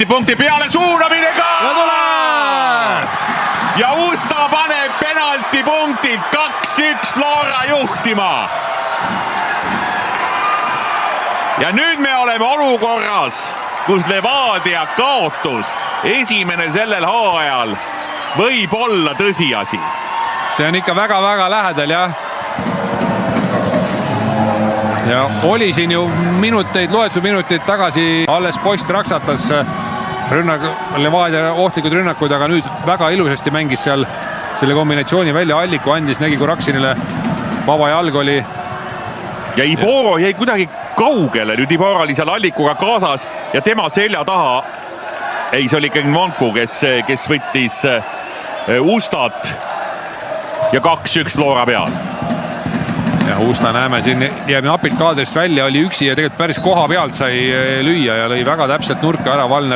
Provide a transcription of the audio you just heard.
punkti peale suunamine ka! Ja Usta paneb penaltipunktid 2-1 Flora juhtima. Ja nüüd me oleme olukorras, kus Levadia kaotus esimene sellel hooajal võib olla tõsiasi. See on ikka väga-väga lähedal, jah. Ja oli siin ju loetud minuteid tagasi alles post raksatas Levadia ohtlikud rünnakud, aga nüüd väga ilusasti mängis seal selle kombinatsiooni välja. Alliku andis, nägi, kui Raksinile vaba jalg oli. Ja Iboro jäi kuidagi kaugele. Nüüd Iboro oli seal Allikuga kaasas ja tema selja taha. Ei, see oli ikkagi Nvanku, kes võttis Ustat ja 2-1 Flora peal. Ja Usta näeme siin jääb napilt kaadrist välja, oli üksi ja tegelikult päris koha pealt sai lüüa ja lõi väga täpselt nurka ära Valner.